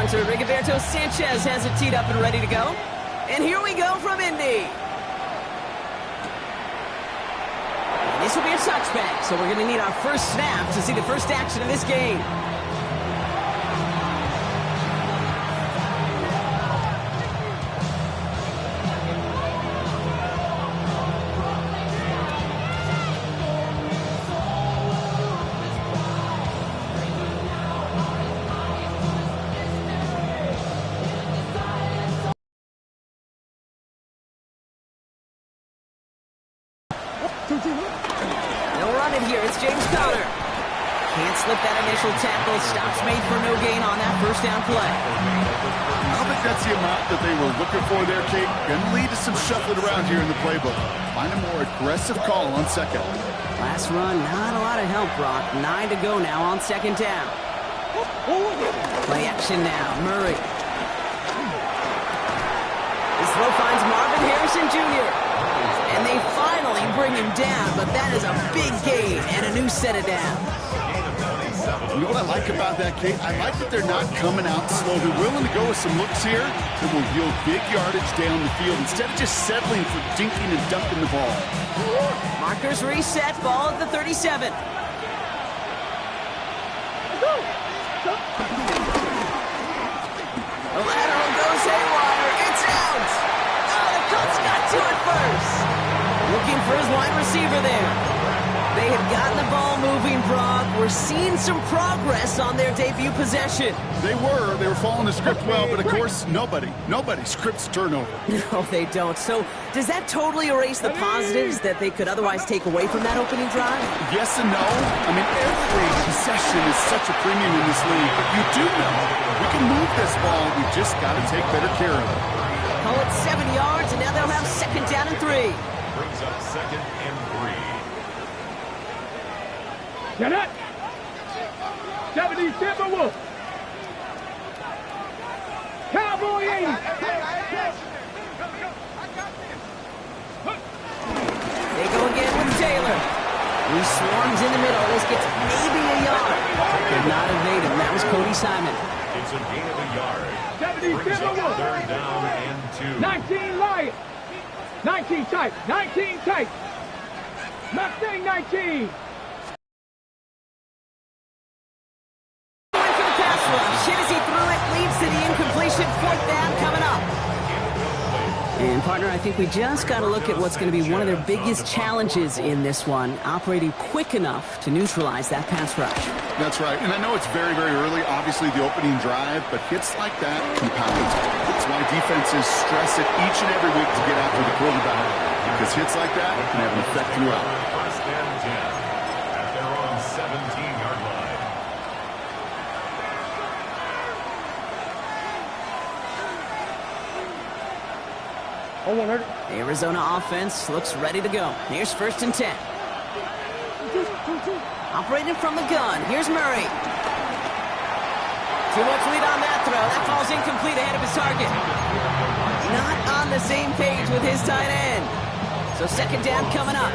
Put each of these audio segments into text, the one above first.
punter Rigoberto Sanchez has it teed up and ready to go. And here we go from Indy. And this will be a touchback, so we're going to need our first snap to see the first action of this game. They'll run it here. It's James Conner. Can't slip that initial tackle. Stops made for no gain on that first down play. I don't think that's the amount that they were looking for there, Kate. Going to lead to some shuffling around here in the playbook. Find a more aggressive call on second. Last run, not a lot of help, Brock. 9 to go now on second down. Play action now. Murray. His throw finds Marvin Harrison Jr. And they finally bring him down, but that is a big gain and a new set of downs. You know what I like about that, Kate? I like that they're not coming out slow. They're willing to go with some looks here that will yield big yardage down the field instead of just settling for dinking and dunking the ball. Markers reset, ball at the 37. The lateral goes haywire. It's out. Oh, the Colts got to it first. Looking for his wide receiver there. They have gotten the ball moving, Brock. We're seeing some progress on their debut possession. They were following the script well, but of course, nobody scripts turnover. No, they don't. So does that totally erase the positives that they could otherwise take away from that opening drive? Yes and no. I mean, every possession is such a premium in this league, but you do know we can move this ball. We just got to take better care of it. Call it 7 yards, and now they'll have second down and 3. Brings up second and 3. Get it! 77 Wolf! Cowboy 80! They go again with Taylor. He swarms in the middle. This gets maybe a yard. Did not evade him. That was Cody Simon. It's a gain of a yard. 77 Wolf! Third down and 2. 19 Lions! 19 tight! 19 tight! Mustang 19! Shit as he threw it, leads to the incompletion. Fourth down coming up. And, partner, I think we just got to look at what's going to be one of their biggest challenges in this one, operating quick enough to neutralize that pass rush. That's right. And I know it's very, very early, obviously, the opening drive, but hits like that compound. That's why defenses stress it each and every week to get after the quarterback, because hits like that can have an effect throughout. First and 10 at their own 17-yard line. Arizona offense looks ready to go. Here's first and 10. Operating from the gun. Here's Murray. Too much lead on that throw. That falls incomplete ahead of his target. Not on the same page with his tight end. So second down coming up.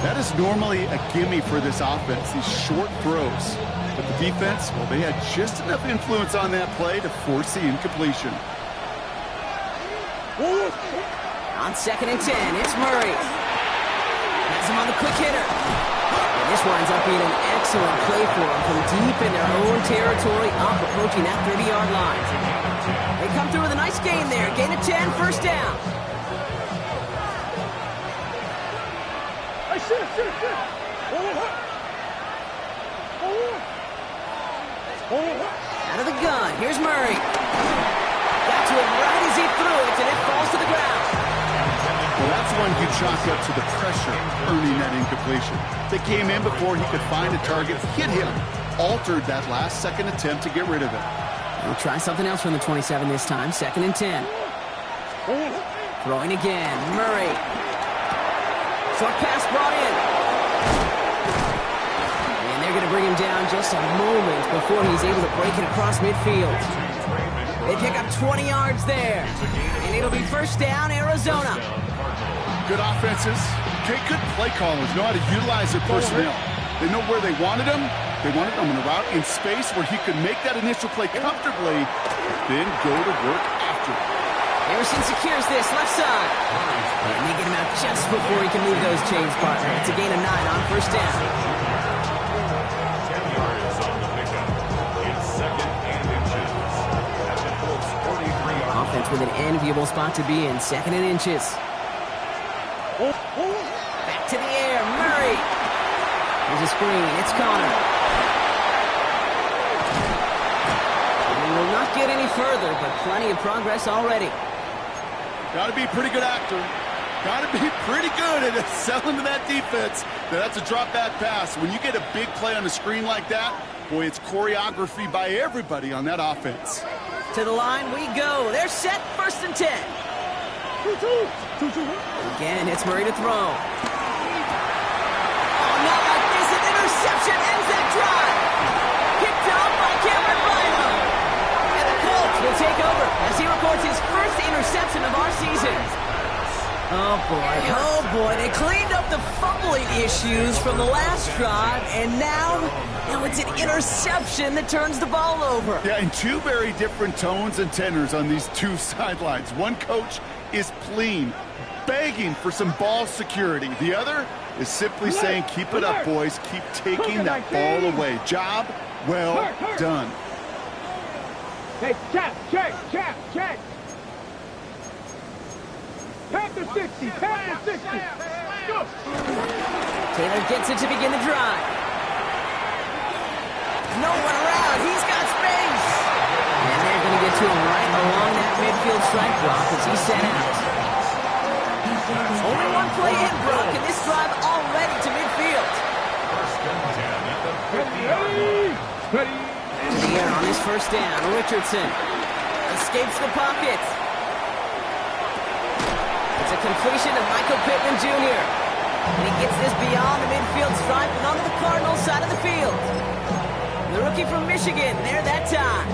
That is normally a gimme for this offense, these short throws. But the defense, well, they had just enough influence on that play to force the incompletion. On second and 10, it's Murray. Has him on the quick hitter. And this winds up being an excellent play for him from deep in their own territory, up approaching that 30-yard line. They come through with a nice gain there. Gain of 10, first down. Out of the gun, here's Murray. Got to it right as he threw it, and it falls to the ground. Well, that's one you chalk up to the pressure earning that incompletion. They came in before he could find a target, hit him, altered that last second attempt to get rid of it. We'll try something else from the 27 this time, second and 10. Throwing again, Murray. Short pass brought in. And they're going to bring him down just a moment before he's able to break it across midfield. They pick up 20 yards there. And it'll be first down, Arizona. Good offenses. Good play callers know how to utilize their personnel. They know where they wanted them, They wanted him on a route in space where he could make that initial play comfortably, then go to work after it. Harrison secures this left side. And they get him out just before he can move those chains, partner. It's a gain of 9 on first down. 10 yards on the pickup. It's second and inches. At the Colts 43-yard line. Offense with an enviable spot to be in, second and inches. Back to the air, Murray. There's a screen, it's Connor. And he will not get any further, but plenty of progress already. Got to be a pretty good actor. Got to be pretty good at selling to that defense. That's a drop back pass. When you get a big play on the screen like that, boy, it's choreography by everybody on that offense. To the line we go. They're set, first and 10. Again, it's Murray to throw. Oh, not like this. An interception ends that drive. Picked off by Cameron Bynum. And the Colts will take over as he records his first interception of our season. Oh, boy. They cleaned up the fumbling issues from the last drive, and now it's an interception that turns the ball over. Yeah, and two very different tones and tenors on these two sidelines. One coach is pleading, begging for some ball security. The other is simply saying, keep it up, boys. Keep taking that ball away. Job well done. Hey, check. Panther 60, Panther 60. Go. Taylor gets it to begin the drive. No one around. He's got space. And they're going to get to him right along that midfield strike block as he's set out. Only one play in, Brock, and this drive already to midfield. First and 10 at the 50-yard line. Ready. To the air on his first down. Richardson escapes the pocket. It's a completion to Michael Pittman Jr. And he gets this beyond the midfield stripe and onto the Cardinals side of the field. The rookie from Michigan, there that time.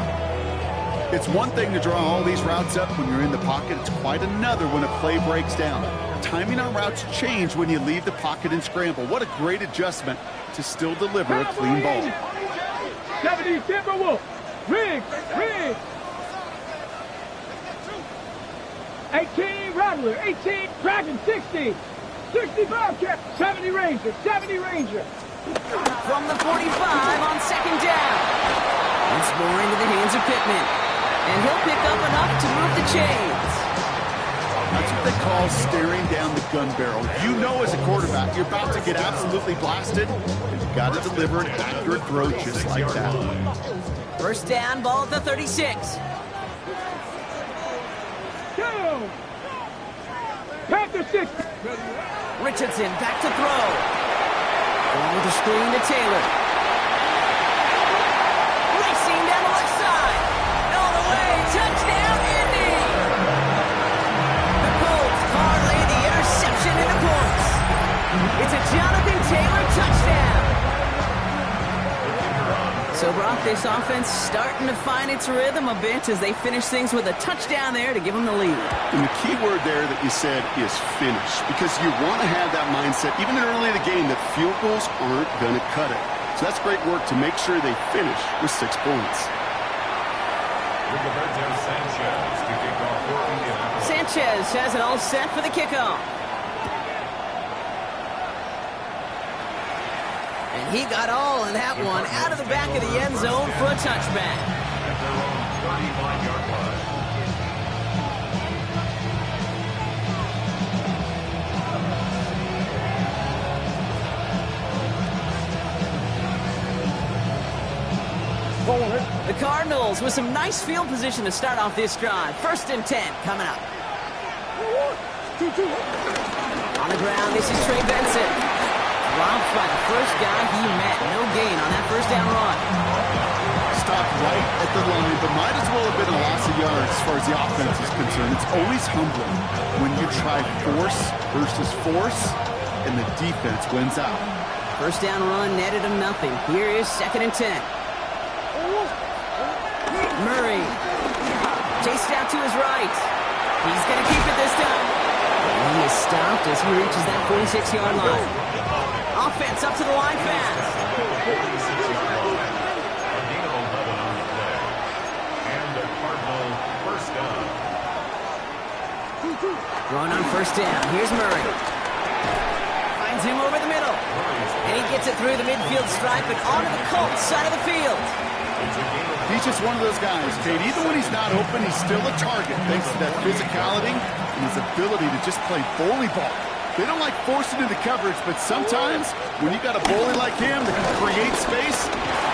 It's one thing to draw all these routes up when you're in the pocket. It's quite another when a play breaks down. Timing on routes change when you leave the pocket and scramble. What a great adjustment to still deliver a clean ball. 70 Timberwolf. Riggs. 18 Rattler. 18 Dragon. 60 Bobcat. 70 Ranger. From the 45 on second down. It's more into the hands of Pittman. And he'll pick up enough to move the chains. That's what they call staring down the gun barrel. You know as a quarterback, you're about to get absolutely blasted, and you've got to deliver an accurate throw just like that. First down, ball at the 36. Go. Panther 60. Richardson back to throw. Going with the screen to Taylor. Racing down the left side. All the way. Touchdown, Indy. The Colts parlay the interception into points. It's a Jonathan Taylor touchdown. So, Brock, this offense starting to find its rhythm a bit as they finish things with a touchdown there to give them the lead. And the key word there that you said is finish, because you want to have that mindset, even early in the game, that field goals aren't going to cut it. So that's great work to make sure they finish with 6 points. Rigoberto Sanchez to kick off for Indianapolis. Sanchez has it all set for the kickoff. And he got all of that one out of the back of the end zone for a touchback. At their own 35-yard line. The Cardinals with some nice field position to start off this drive. First and 10 coming up. On the ground, this is Trey Benson. Dropped by the first guy he met. No gain on that first down run. Stopped right at the line, but might as well have been a loss of yards as far as the offense is concerned. It's always humbling when you try force versus force, and the defense wins out. First down run netted him nothing. Here is second and 10. Murray chased out to his right. He's going to keep it this time. And he is stopped as he reaches that 46-yard line. Offense up to the line fast. Throwing on first down. Here's Murray. Finds him over the middle. And he gets it through the midfield stripe and onto the Colts side of the field. He's just one of those guys, Kate. Even when he's not open, he's still a target thanks to that physicality and his ability to just play bully ball. They don't like forcing into coverage, but sometimes when you got a bully like him that can create space,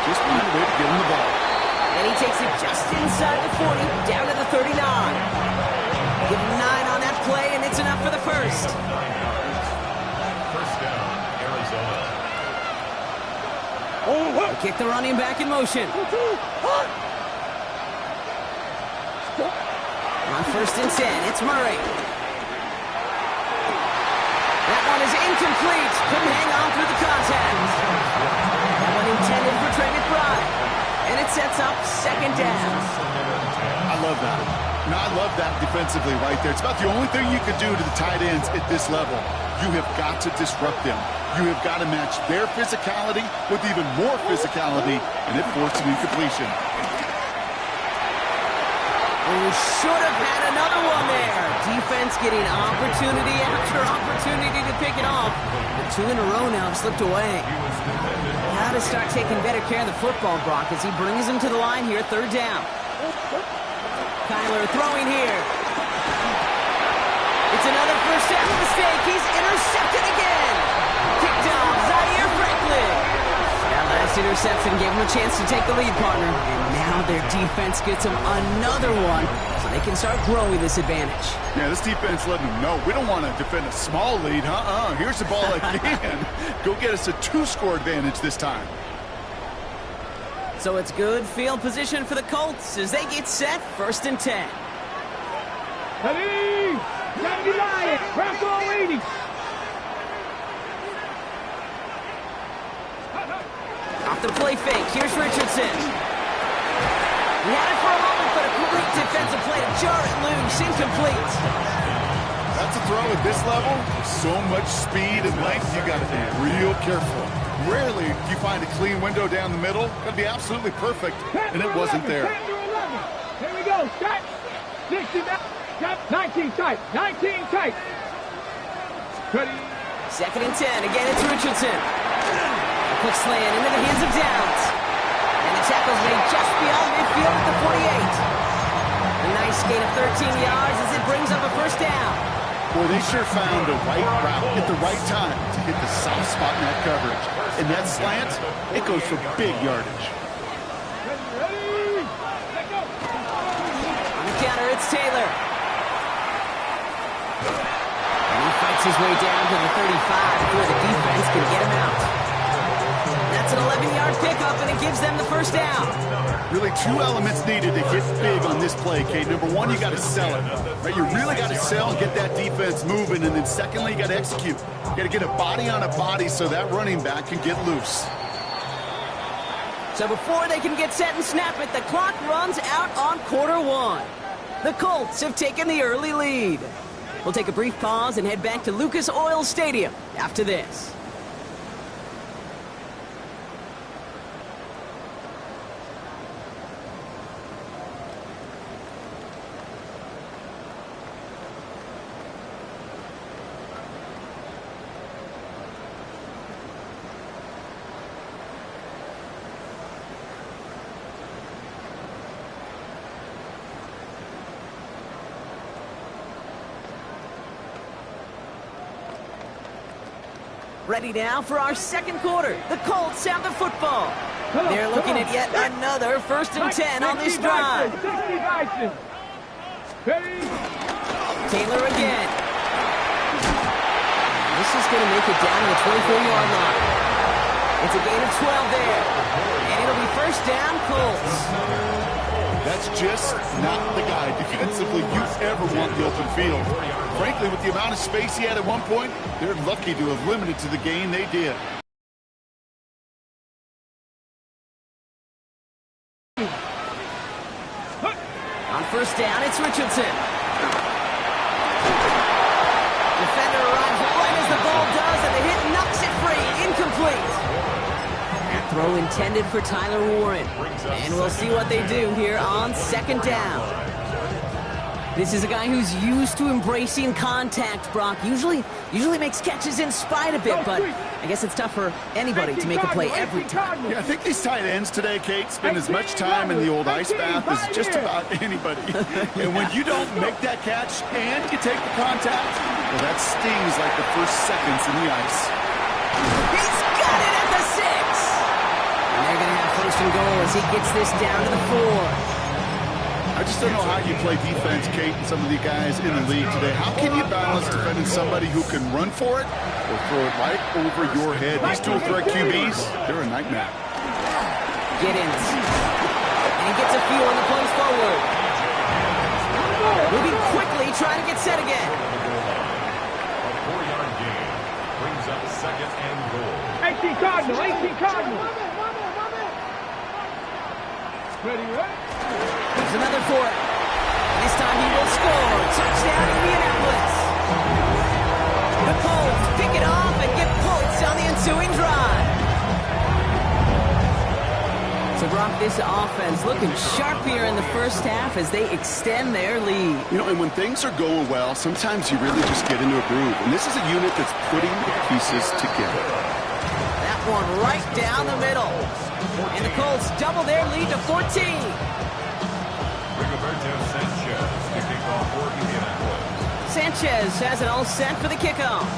just find a way to get him the ball. And he takes it just inside the 40, down to the 39. Give him 9 on that play, and it's enough for the first. First down, Arizona. They kick the running back in motion. On first and 10, it's Murray. That one is incomplete. Couldn't hang on through the contact. That one intended for Trey McBride. And it sets up second down. I love that. No, I love that defensively right there. It's about the only thing you could do to the tight ends at this level. You have got to disrupt them. You have got to match their physicality with even more physicality, and it forced an incompletion. Oh, should have had another one there. Defense getting opportunity after opportunity to pick it off. The 2 in a row now have slipped away. Got to start taking better care of the football, Brock, as he brings him to the line here, third down. Kyler throwing here. It's another first down mistake. He's intercepted again. Picked off Zaire Franklin. That last interception gave him a chance to take the lead, partner. And now their defense gets them another one, so they can start growing this advantage. Yeah, this defense letting them know we don't want to defend a small lead. Here's the ball again. Go get us a 2-score advantage this time. So it's good field position for the Colts as they get set, first and 10. Ready? 79. Crack all 80. Off the play fake, here's Richardson. He had it for a moment, but a great defensive play to jar it loose, incomplete. That's a throw at this level. So much speed and length, you got to be real careful. Rarely do you find a clean window down the middle. It'd be absolutely perfect, and it wasn't there. Here we go. Start. 60 back. 19 tight. 19 tight. Ready. Second and 10. Again, it's Richardson. A quick slant into the hands of Downs. And the tackle's made just beyond midfield at the 48. A nice gain of 13 yards as it brings up a first down. Boy, they sure found the right route at the right time to hit the soft spot in that coverage. And that slant, it goes for big yardage. Ready. Let go. On the counter, it's Taylor. And he fights his way down to the 35 where the defense can get him out. That's an 11-yard pickup, and it gives them the first down. Really 2 elements needed to hit big on this play, Kate. Number 1, you got to sell it. Right? You really got to sell and get that defense moving. And then secondly, you got to execute. You got to get a body on a body so that running back can get loose. So before they can get set and snap it, the clock runs out on quarter 1. The Colts have taken the early lead. We'll take a brief pause and head back to Lucas Oil Stadium after this. Ready now for our second quarter. The Colts have the football. They're looking at yet another first and 10 on this drive. Taylor again. This is going to make it down to the 24-yard line. It's a gain of 12 there. And it'll be first down, Colts. That's just not the guy defensively you ever want the open field. Frankly, with the amount of space he had at one point, they're lucky to have limited to the gain they did. On first down, it's Richardson. Defender arrives right as the ball does, and the hit knocks it free. Incomplete. That throw intended for Tyler Warren. And we'll see what they do here on second down. This is a guy who's used to embracing contact, Brock. Usually makes catches in spite of it, but I guess it's tough for anybody to make a play every time. Yeah, I think these tight ends today, Kate, spend as much time in the old ice bath as just about anybody. And when you don't make that catch and you take the contact, well, that stings like the first seconds in the ice. He's got it at the 6! And they're going to have first and goal as he gets this down to the 4. I just don't know how you play defense, Kate, and some of the guys in the league today. How can you balance defending somebody who can run for it or throw it right over your head? These dual threat QBs, they're a nightmare. Giddens. And he gets a few on the plays forward. Moving quickly, trying to get set again. A 4-yard gain brings up second and goal. 18 Cardinal, 18 Cardinal. Ready, right? There's another for it. This time he will score. Touchdown, Indianapolis. The Colts pick it off and get points on the ensuing drive. So, Brock, this offense looking sharp here in the first half as they extend their lead. You know, and when things are going well, sometimes you really just get into a groove. And this is a unit that's putting the pieces together. That one right down the middle. And the Colts double their lead to 14. Sanchez has it all set for the kickoff.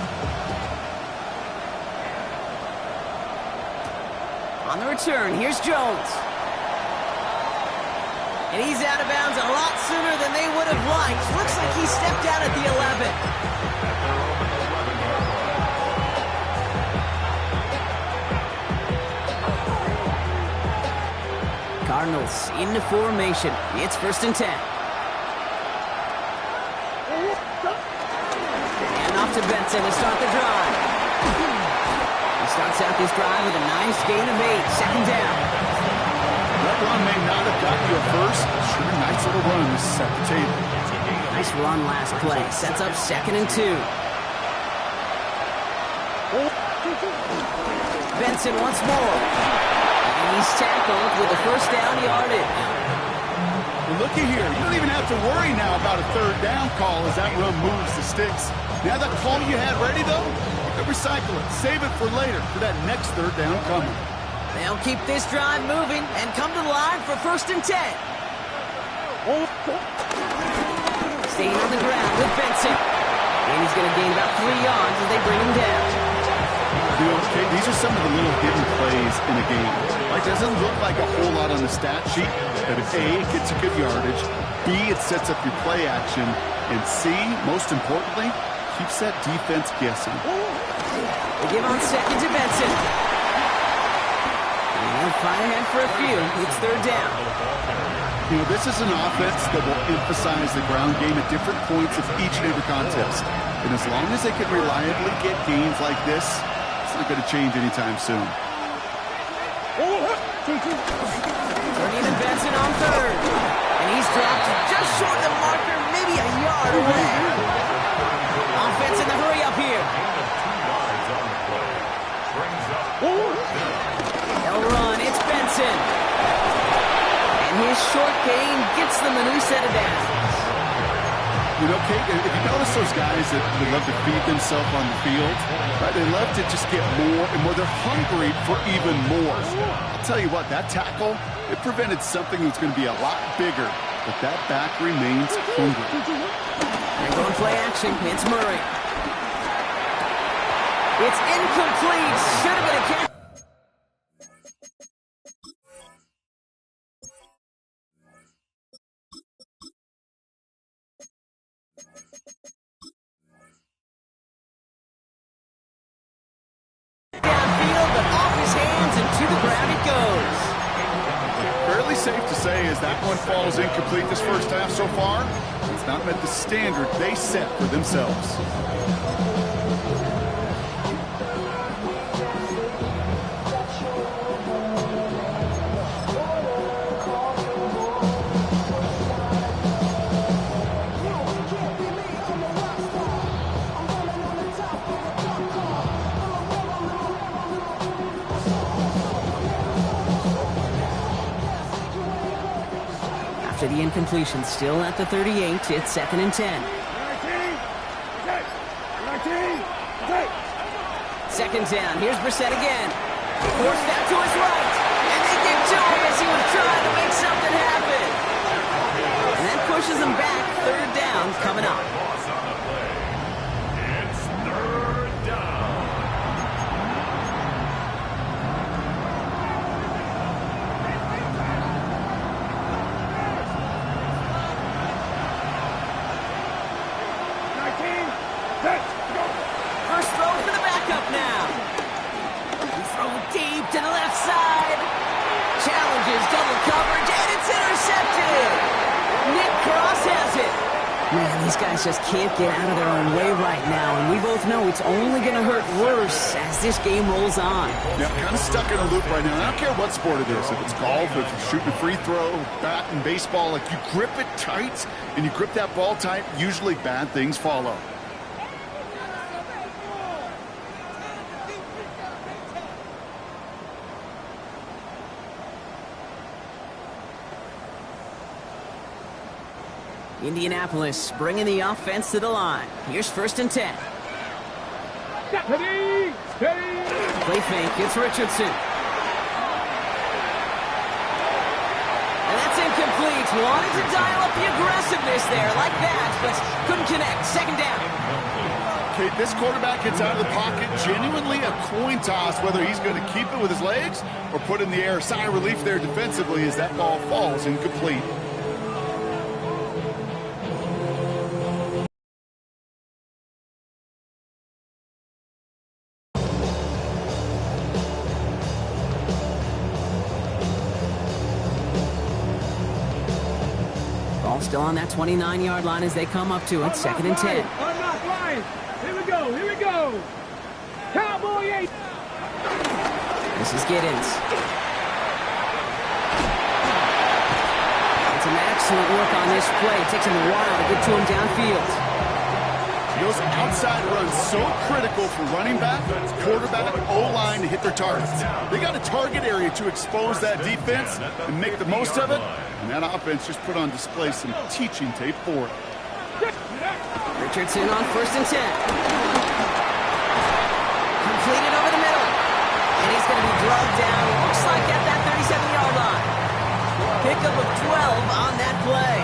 On the return, here's Jones. And he's out of bounds a lot sooner than they would have liked. Looks like he stepped out at the 11. Cardinals into formation. It's 1st and 10. And off to Benson to start the drive. He starts out this drive with a nice gain of 8. Second down. That run may not have gotten you a first. Sure, nice little run to set the table. Nice run last play. Sets up 2nd and 2. Benson once more. And he's tackled with a first down yardage. Well, looky here. You don't even have to worry now about a 3rd down call as that run moves the sticks. Now that call you had ready, though, you can recycle it. Save it for later for that next 3rd down coming. They'll keep this drive moving and come to the line for 1st and 10. Staying on the ground with Benson. And he's going to gain about 3 yards as they bring him down. You know, Kate, these are some of the little hidden plays in a game. Like, it doesn't look like a whole lot on the stat sheet, but if A, it gets you good yardage, B, it sets up your play action, and C, most importantly, keeps that defense guessing. They give on 2nd to Benson. And they'll fight ahead for a few. It's 3rd down. You know, this is an offense that will emphasize the ground game at different points of each and every contest. And as long as they can reliably get gains like this, it's not going to change anytime soon. Turning to Benson on 3rd. And he's dropped just short of the marker, maybe a yard away. Offense in the hurry up here. They'll run. It's Benson. And his short gain gets them a new set of downs. You know, Kate, if you notice those guys that they love to feed themselves on the field, right? They love to just get more and more. They're hungry for even more. I'll tell you what, that tackle, it prevented something that's going to be a lot bigger, but that back remains hungry. They're going play action. It's Murray. It's incomplete. Should have been a catch. Downfield, but off his hands and to the ground it goes. Fairly safe to say as that one falls incomplete this first half so far, it's not met the standard they set for themselves. after the incompletion. Still at the 38. It's 2nd and 10. 2nd down. Here's Brissett again. Forced out to his right. And they get to him as he was trying to make something happen. And that pushes him back. 3rd down coming up. Loss on the play. It's 3rd down. First throw for the backup now. Throw deep to the left side. Challenges double coverage, and it's intercepted. Nick Cross has it. Man, these guys just can't get out of their own way right now, and we both know it's only going to hurt worse as this game rolls on. Yeah, kind of stuck in a loop right now. I don't care what sport it is. If it's golf, if you're shooting a free throw, bat and baseball, like you grip it tight and you grip that ball tight, usually bad things follow. Indianapolis bringing the offense to the line. Here's 1st and 10. Play fake. It's Richardson. And that's incomplete. Wanted to dial up the aggressiveness there like that, but couldn't connect. 2nd down. Okay, this quarterback gets out of the pocket, genuinely a coin toss, whether he's going to keep it with his legs or put it in the air. Sigh of relief there defensively as that ball falls incomplete. Ball still on that 29-yard line as they come up to it. 2nd and 10. Unlock Lions. Here we go. Here we go. Cowboy 8. This is Giddens. It's an excellent work on this play. It takes him a while to get to him downfield. Those outside runs so critical for running back, quarterback, O-line to hit their targets. They got a target area to expose that defense and make the most of it. And that offense just put on display some teaching tape for it. Richardson on 1st and 10. Completed over the middle. And he's going to be drugged down. Looks like at that 37-yard line. Pickup of 12 on that play.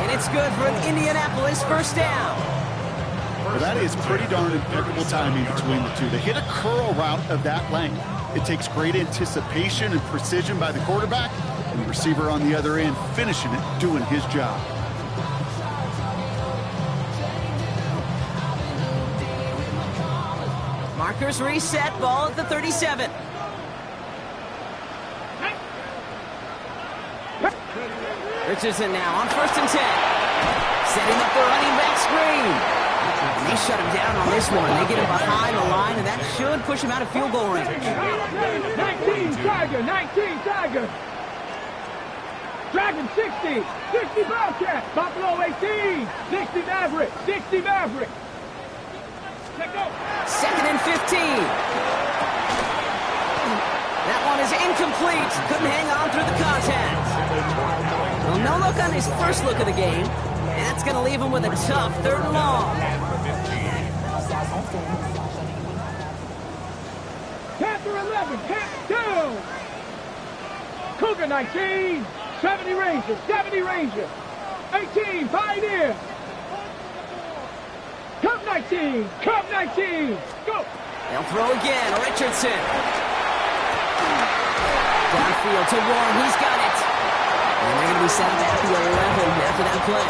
And it's good for an Indianapolis 1st down. Well, that is pretty darn impeccable timing between the two. They hit a curl route of that length. It takes great anticipation and precision by the quarterback, and the receiver on the other end finishing it, doing his job. Markers reset, ball at the 37. Richardson now on 1st and 10. Setting up the running back screen. And they shut him down on this one. They get him behind the line, and that should push him out of field goal range. 19 Tiger. 19 Tiger. Dragon 60. 60 Bobcat. Buffalo 18. 60 Maverick. 60 Maverick. Let go. 2nd and 15. That one is incomplete. Couldn't hang on through the contact. Well, no look on his first look of the game. And that's going to leave him with a tough 3rd and long. Panther 11. Panther down. Cougar 19. 70 Ranger. 70 Ranger. 18 Pioneer. Cub 19. Cub 19. Go. They'll throw again. Richardson. Downfield to Warren. He's got it. And they're going to be set back to 11 after that play.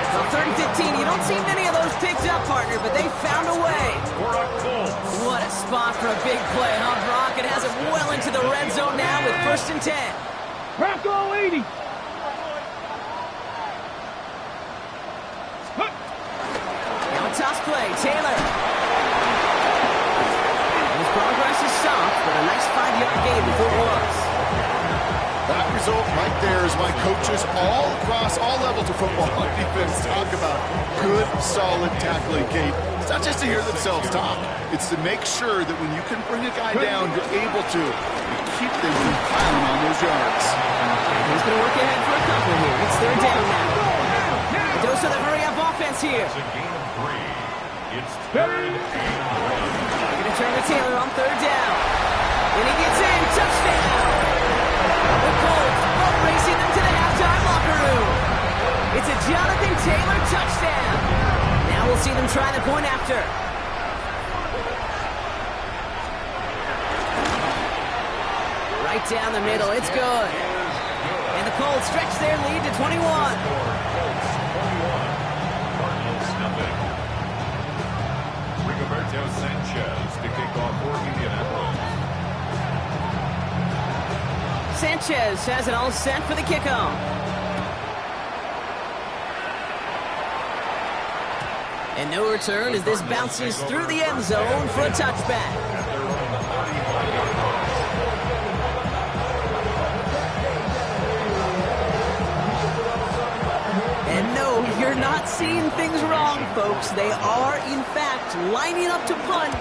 So 30-15, you don't see many of those picked up, partner, but they found a way. What a spot for a big play, huh, Brock? It has it well into the red zone now with 1st and 10. Bronco 80. Now a toss play, Taylor. His progress is soft, but a nice 5-yard gain before it was. That result right there is why coaches all across all levels of football and defense talk about good, solid tackling, Kate. It's not just to hear themselves talk. It's to make sure that when you can bring a guy down, you're able to keep them from piling on those yards. He's going to work ahead for a couple. tackler here. It's third down now. A dose of the hurry-up offense here. It's a gain of 3. It's third and 1. Going to turn to Taylor on third down. And he gets in. Touchdown. The Colts boat racing them to the halftime locker room. It's a Jonathan Taylor touchdown. Now we'll see them try the point after. Right down the middle. It's good. And the Colts stretch their lead to 21. Colts 21. Cardinals nothing. Rigoberto Sanchez to kick off for Indianapolis. Sanchez has it all set for the kickoff. And no return as this bounces through the end zone for a touchback. At their own 35-yard line. And no, you're not seeing things wrong, folks. They are, in fact, lining up to punt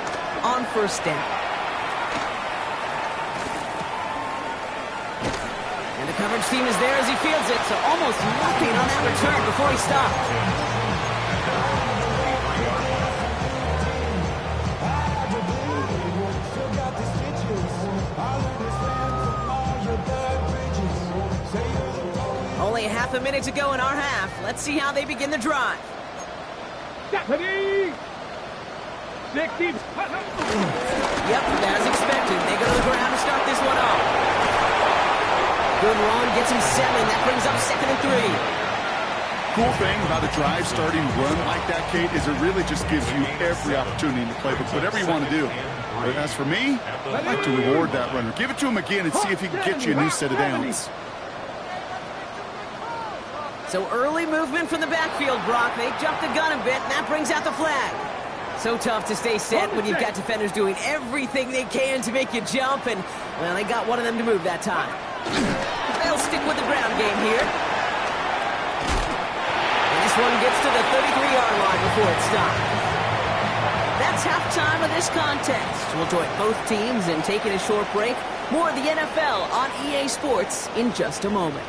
on first down. And the coverage team is there as he fields it, so almost nothing on that return before he stops. Only half a minute to go in our half. Let's see how they begin the drive. Stephanie! 60. Yep, as expected. They go to the ground to start this one off. Good run, gets him 7. That brings up 2nd and 3. Cool thing about a drive starting run like that, Kate, is it really just gives you every opportunity in the playbook, whatever you want to do. But as for me, I'd like to reward that runner. Give it to him again and see if he can get you a new set of downs. So early movement from the backfield, Brock. They jumped the gun a bit, and that brings out the flag. So tough to stay set when you've got defenders doing everything they can to make you jump, and, well, they got one of them to move that time. They'll stick with the ground game here. And this one gets to the 33-yard line before it stopped. That's halftime of this contest. We'll join both teams in taking a short break. More of the NFL on EA Sports in just a moment.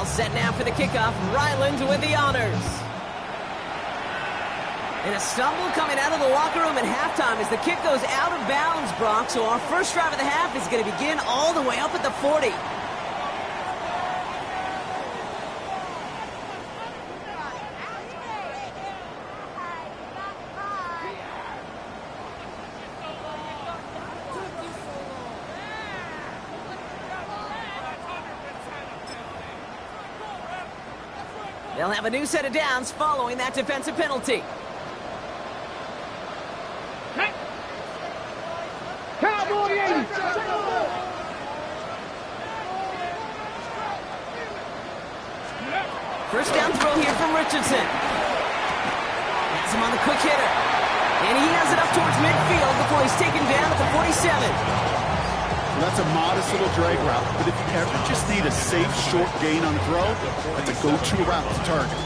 Set now for the kickoff. Ryland with the honors. And a stumble coming out of the locker room at halftime as the kick goes out of bounds, Brock. So our first drive of the half is going to begin all the way up at the 40. They'll have a new set of downs following that defensive penalty. Hey. Cowboy 80. First down throw here from Richardson. Has him on the quick hitter. And he has it up towards midfield before he's taken down at the 47. That's a modest little drag route, but if you ever just need a safe, short gain on a throw, that's a go-to route to target.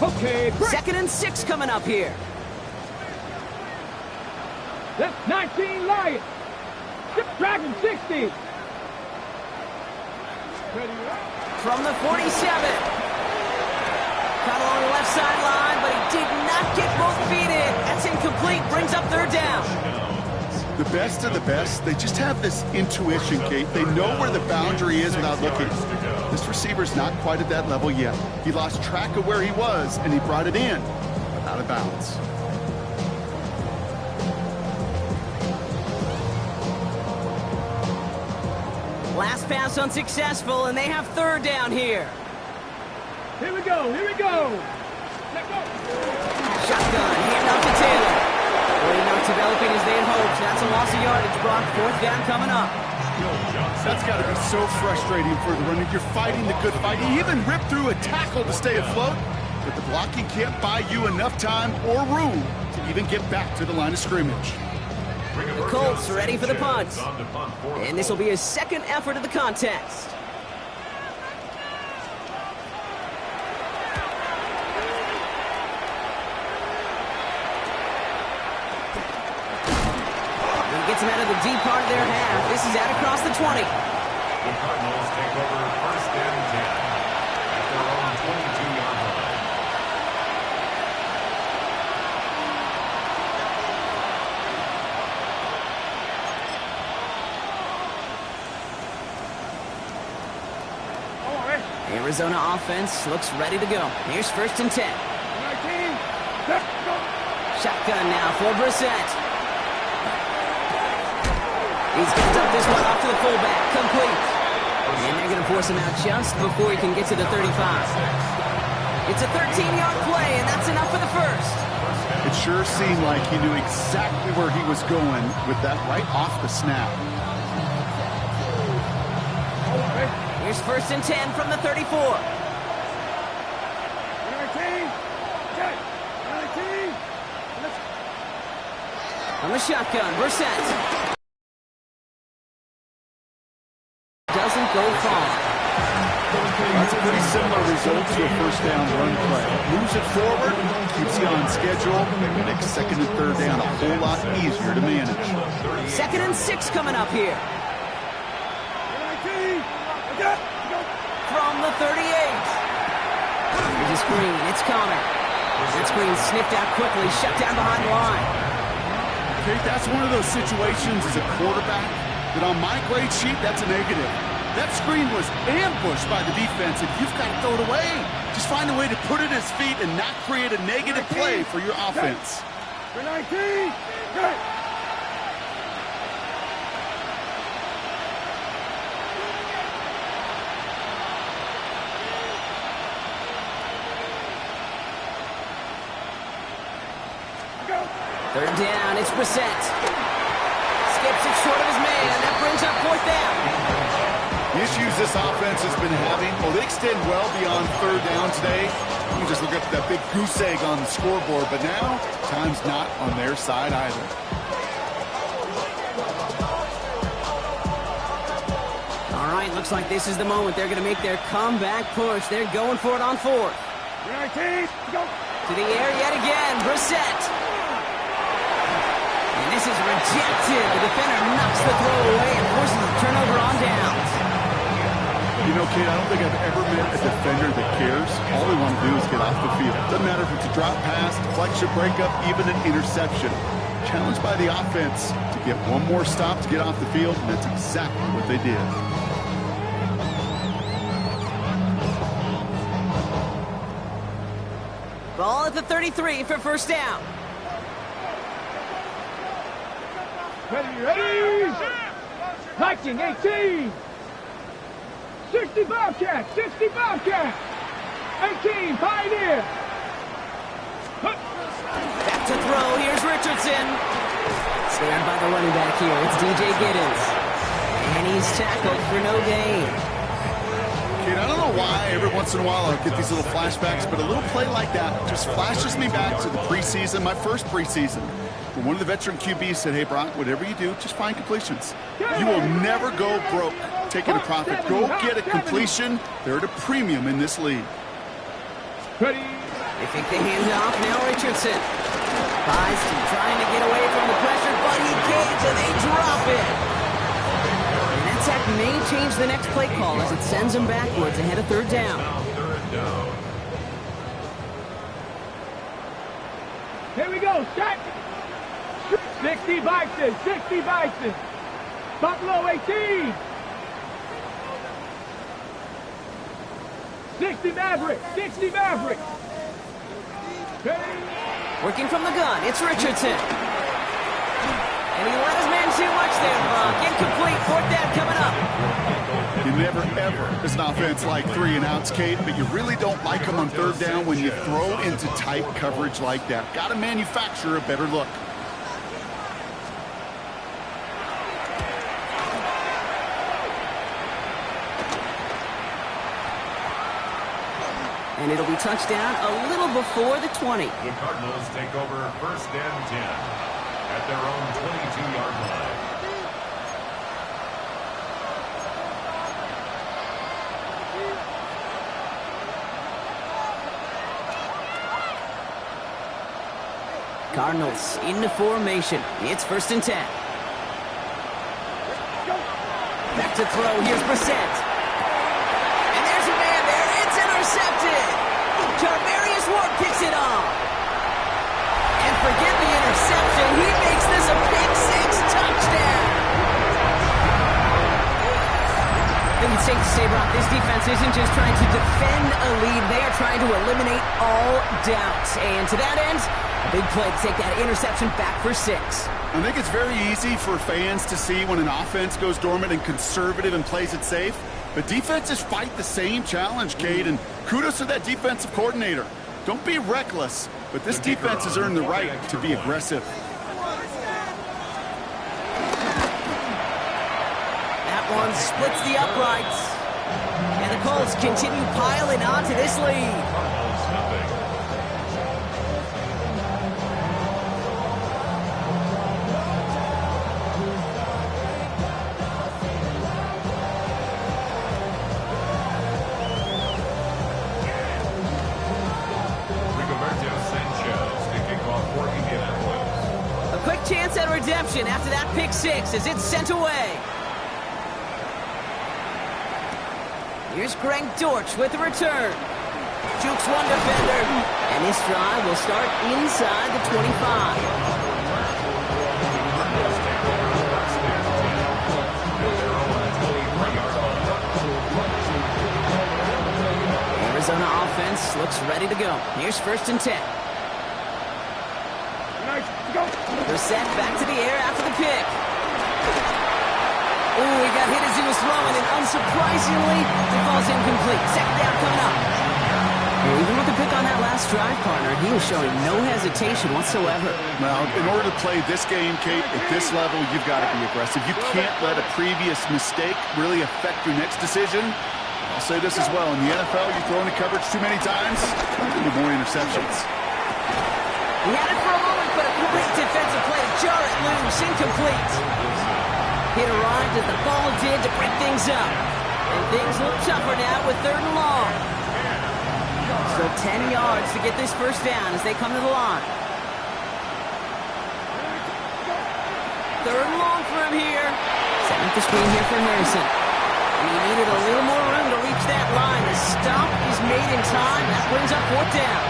Okay, break. 2nd and 6 coming up here. That's 19 Lions. Dragon 60. From the 47. Caught along the left sideline, but he did not get both feet in. That's incomplete. Brings up 3rd down. The best of the best, they just have this intuition, Kate. They know where the boundary is without looking. This receiver's not quite at that level yet. He lost track of where he was, and he brought it in, but out of bounds. Last pass unsuccessful, and they have 3rd down here. Here we go. Here we go. Let's go. loss of yardage, Brock. Fourth down coming up. That's got to be so frustrating for the runner. You're fighting the good fight. You even rip through a tackle to stay afloat, but the blocking can't buy you enough time or room to even get back to the line of scrimmage. The Colts ready for the punt. And this will be his second effort of the contest. Gets him out of the deep part of their half. This is out across the 20. The Cardinals take over first and 10 at their own 22-yard line. Arizona offense looks ready to go. Here's first and 10. Shotgun now for Brissett. He's going to dump this one off to the fullback. Complete. And they're going to force him out just before he can get to the 35. It's a 13-yard play, and that's enough for the first. It sure seemed like he knew exactly where he was going with that right off the snap. Here's first and 10 from the 34. On the shotgun, Brissett. Doesn't go far. That's a pretty similar result to a first down run play. Moves it forward, keeps you on schedule, makes second and third down a whole lot easier to manage. Second and 6 coming up here. From the 38. Here's a screen. It's Connor. That screen sniffed out quickly, shut down behind the line. Okay, that's one of those situations as a quarterback that on my grade sheet, that's a negative. That screen was ambushed by the defense, and you've got to throw it away. Just find a way to put it at his feet and not create a negative play for your offense. For 19, good. Third down, it's Brissett. Skips it short of his man. That brings up fourth down. The issues this offense has been having, well, they extend well beyond third down today. You can just look at that big goose egg on the scoreboard, but now, time's not on their side either. All right, looks like this is the moment. They're going to make their comeback push. They're going for it on fourth. 19, go. To the air yet again, Brissett. And this is rejected. The defender knocks the throw away and forces a turnover on downs. You know, Kate, I don't think I've ever met a defender that cares. All they want to do is get off the field. Doesn't matter if it's a drop pass, deflection, breakup, even an interception. Challenged by the offense to get one more stop to get off the field, and that's exactly what they did. Ball at the 33 for first down. Ready. Liking 18. 60 Bobcat, 60 Bobcat. 18, Pioneer. Back to throw, here's Richardson. Snared by the running back here, it's DJ Giddens. And he's tackled for no gain. Kate, I don't know why every once in a while I get these little flashbacks, but a little play like that just flashes me back to the preseason, my first preseason. When one of the veteran QBs said, hey, Brock, whatever you do, just find completions. You will never go broke taking a profit. Go get a completion. They're at a premium in this league. Ready. They think they hand it off now, Richardson. Bison trying to get away from the pressure, but he can't, and they drop it. And that sack may change the next play call as it sends them backwards ahead of third down. Here we go, set. 60 Bison, 60 Bison. Buffalo 18. 60 Maverick, 60 Maverick. Working from the gun, it's Richardson. And he let his man too much there, Brock. Incomplete, fourth down coming up. You never, ever, as an offense, like 3 and outs, Kate, but you really don't like them on third down when you throw into tight coverage like that. Got to manufacture a better look. and it'll be touchdown a little before the 20. The Cardinals take over 1st and 10 at their own 22-yard line. Cardinals into formation. It's 1st and 10. Back to throw. Here's Brissett. And there's a man there. It's intercepted. Charvarius Ward picks it off. And forget the interception. He makes this a pick-6 touchdown. I think it's safe to say, Brock, this defense isn't just trying to defend a lead. They are trying to eliminate all doubts. And to that end, a big play to take that interception back for 6. I think it's very easy for fans to see when an offense goes dormant and conservative and plays it safe. But defenses fight the same challenge, Cade, and kudos to that defensive coordinator. Don't be reckless, but this defense has earned the right to be aggressive. That one splits the uprights. And the Colts continue piling onto this lead. Chance at redemption after that pick-6 as it's sent away. Here's Greg Dortch with the return. Jukes one defender, and this drive will start inside the 25. Arizona offense looks ready to go. Here's 1st and 10. Brissett back to the air after the pick. Ooh, he got hit as he was throwing, and unsurprisingly, it falls incomplete. 2nd down coming up. Well, even with the pick on that last drive, partner, he was showing no hesitation whatsoever. Well, in order to play this game, Kate, at this level, you've got to be aggressive. You can't let a previous mistake really affect your next decision. I'll say this as well. In the NFL, you throw into coverage too many times, you get more interceptions. He had it for a moment, but a great defensive play to jar it loose. Incomplete. It arrived as the ball did to break things up. And things look tougher now with 3rd and long. So 10 yards to get this 1st down as they come to the line. 3rd and long for him here. Setting up the screen here for Harrison. And he needed a little more room to reach that line. The stop is made in time. That brings up 4th down.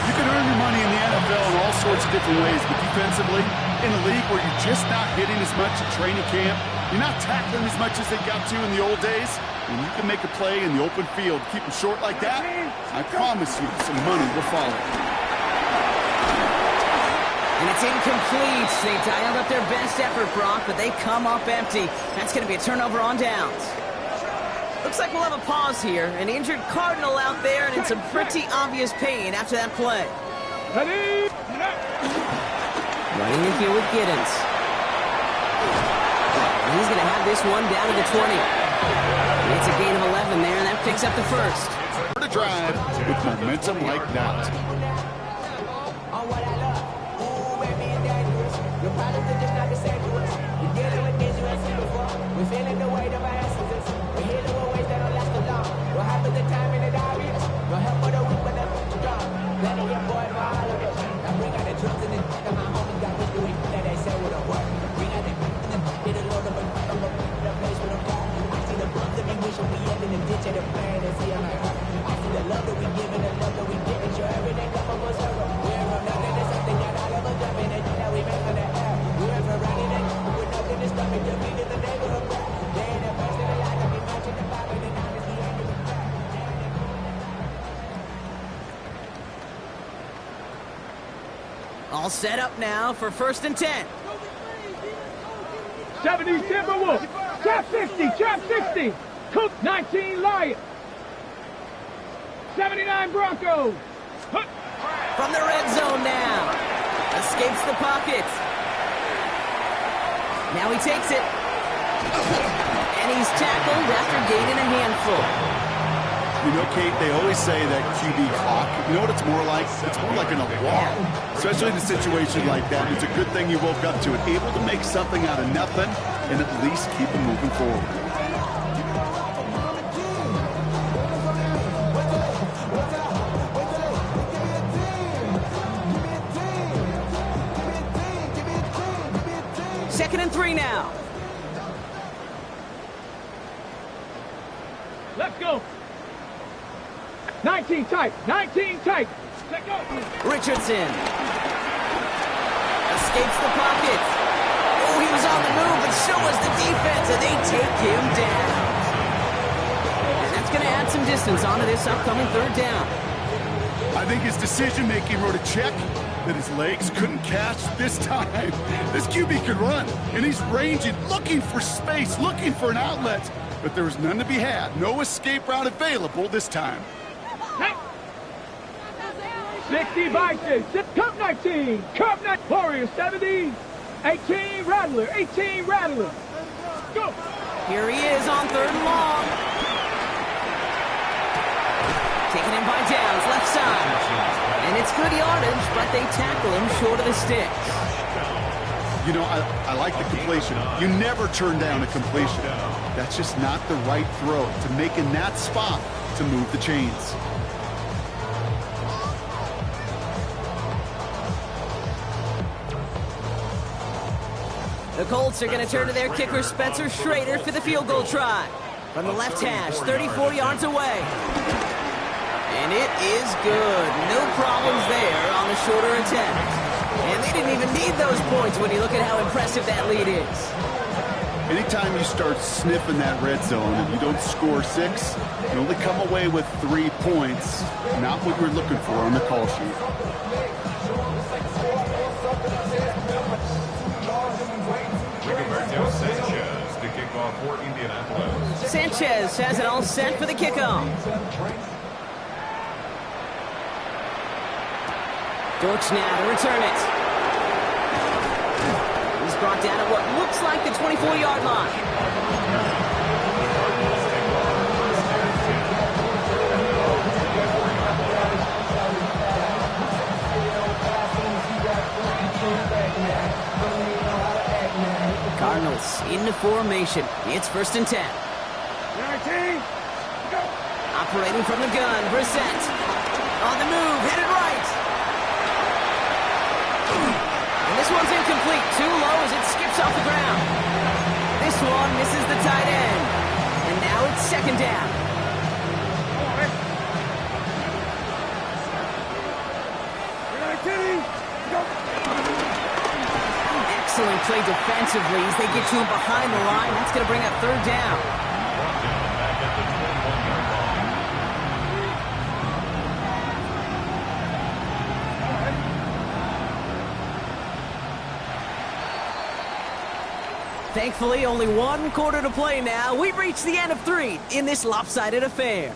You can earn your money in the NFL in all sorts of different ways, but defensively, in a league where you're just not hitting as much at training camp, you're not tackling as much as they got to in the old days, and you can make a play in the open field, keep them short like that, I promise you some money will follow. And it's incomplete. They dialed up their best effort, Brock, but they come up empty. That's going to be a turnover on downs. Looks like we'll have a pause here. An injured Cardinal out there and in some pretty obvious pain after that play. Ready? Running in here with Giddens. And he's going to have this one down to the 20. It's a gain of 11 there, and that picks up the 1st. To drive with momentum like that. We're feeling the weight of our essence. We're healing with ways that don't last too long. What happens the time in the diaries? No help for the weak, but the strong. Letting your boy for all of it. Now bring out the drugs and the that my homies got me doing that they say would have worked. Bring out the get a load of the place with them got. I see the bumps that we wishing we end in the ditch of the plan and see how I hurt. I see the love that we give and the love that we give. And sure everything come from us. We're from nothing to something that all of us jumping and that we make for the air. We're from running it with nothing to stop it. Just beat in the neighborhood. All set up now for 1st and 10. 70 Timberwolves. Trap 60. Trap 60. Cook 19 Lions. 79 Broncos. From the red zone now. Escapes the pocket. Now he takes it. And he's tackled after gaining a handful. You know, Kate, they always say that QB clock, you know what it's more like? It's more like an alarm, especially in a situation like that. It's a good thing you woke up to it, able to make something out of nothing and at least keep it moving forward. Second and 3 now. Let's go. 19 tight. 19 tight. Let's go. Richardson escapes the pocket. Oh, he was on the move, but so was the defense, and they take him down. And that's going to add some distance onto this upcoming third down. I think his decision-making wrote a check that his legs couldn't catch this time. This QB could run, and he's ranging, looking for space, looking for an outlet. But there was none to be had. No escape route available this time. 60 Vikings. Cup 19. Cup 19. Warriors 70. 18 Rattler. 18 Rattler. Go. Here he is on third and long. Taken in by Downs, left side. And it's good yardage, but they tackle him short of the sticks. You know, I like the completion. You never turn down a completion. That's just not the right throw to make in that spot to move the chains. The Colts are going to turn to their kicker, Spencer Schrader, for the field goal try. From the left hash, 34 yards away. And it is good. No problems there on the shorter attempt. And they didn't even need those points when you look at how impressive that lead is. Anytime you start sniffing that red zone and you don't score 6, you only come away with 3 points. Not what we're looking for on the call sheet. Sanchez to kick off for Indianapolis. Sanchez has it all set for the kickoff. Dortch now to return it. He's brought down at what looks like the 24-yard line. Cardinals into formation. It's 1st and 10. 19. Go. Operating from the gun, Brissett. On the move, headed right. And this one's incomplete. Too low as it skips off the ground. This one misses the tight end. And now it's 2nd down. Excellent play defensively as they get to him behind the line. That's going to bring up 3rd down. Thankfully, only 1 quarter to play now. We've reached the end of 3 in this lopsided affair.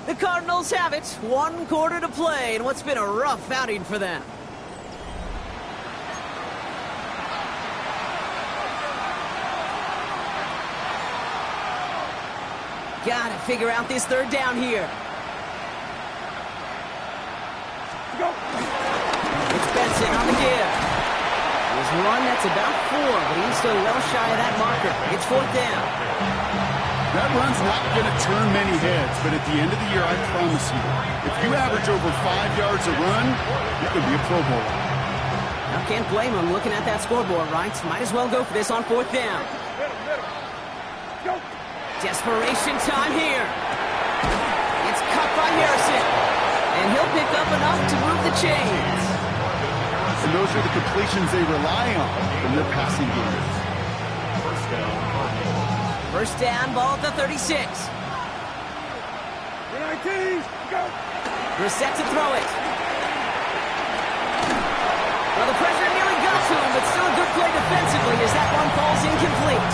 The Cardinals have it. 1 quarter to play in what's been a rough outing for them. Gotta figure out this 3rd down here. Go. It's Benson on the give. There's one that's about 4, but he's still well shy of that marker. It's 4th down. That run's not going to turn many heads, but at the end of the year, I promise you, if you average over 5 yards a run, you could be a Pro Bowler. I can't blame him looking at that scoreboard, right? Might as well go for this on 4th down. Go. Desperation time here. It's cut by Harrison. And he'll pick up enough to move the chains. And those are the completions they rely on from their passing game. 1st down, ball at the 36. 19. Go. Brissett to throw it. Well, the pressure nearly got to him, but still a good play defensively as that one falls incomplete.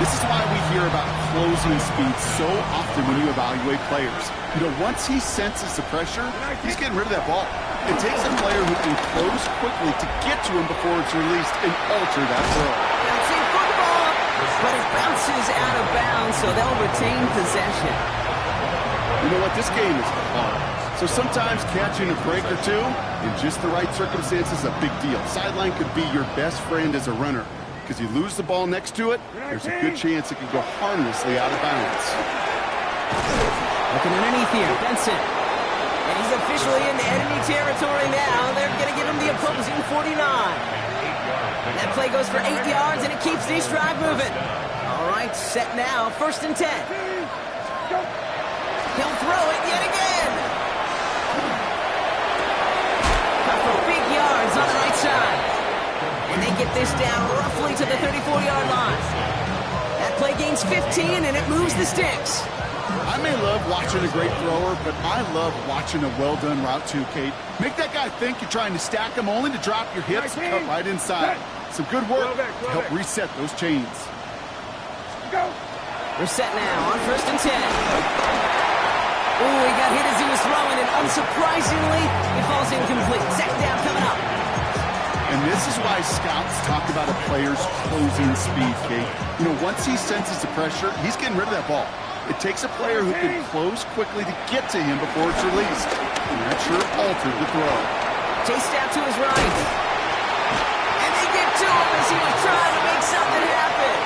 This is why we hear about closing speed so often when you evaluate players. You know, once he senses the pressure, he's getting rid of that ball. It takes a player who can close quickly to get to him before it's released and alter that throw. Bouncing football, but it bounces out of bounds, so they'll retain possession. You know what? This game is hard. So sometimes catching a break or two in just the right circumstances is a big deal. Sideline could be your best friend as a runner because you lose the ball next to it, there's a good chance it could go harmlessly out of bounds. Looking underneath here, Benson. And he's officially in enemy territory now. They're going to give him the opposing 49. That play goes for 8 yards, and it keeps this drive moving. All right, set now, 1st and 10. He'll throw it yet again. Cut for big yards on the right side. And they get this down roughly to the 34-yard line. That play gains 15, and it moves the sticks. I may love watching a great thrower, but I love watching a well-done route too, Kate. Make that guy think you're trying to stack him only to drop your hips and cut right inside. Some good work to help reset those chains. We're set now on 1st and 10. Ooh, he got hit as he was throwing, and unsurprisingly, it falls incomplete. Second down coming up. And this is why scouts talk about a player's closing speed, Kate. You know, once he senses the pressure, he's getting rid of that ball. It takes a player who can close quickly to get to him before it's released. And that sure altered the throw. Chased out to his right. And they get to him as he was trying to make something happen.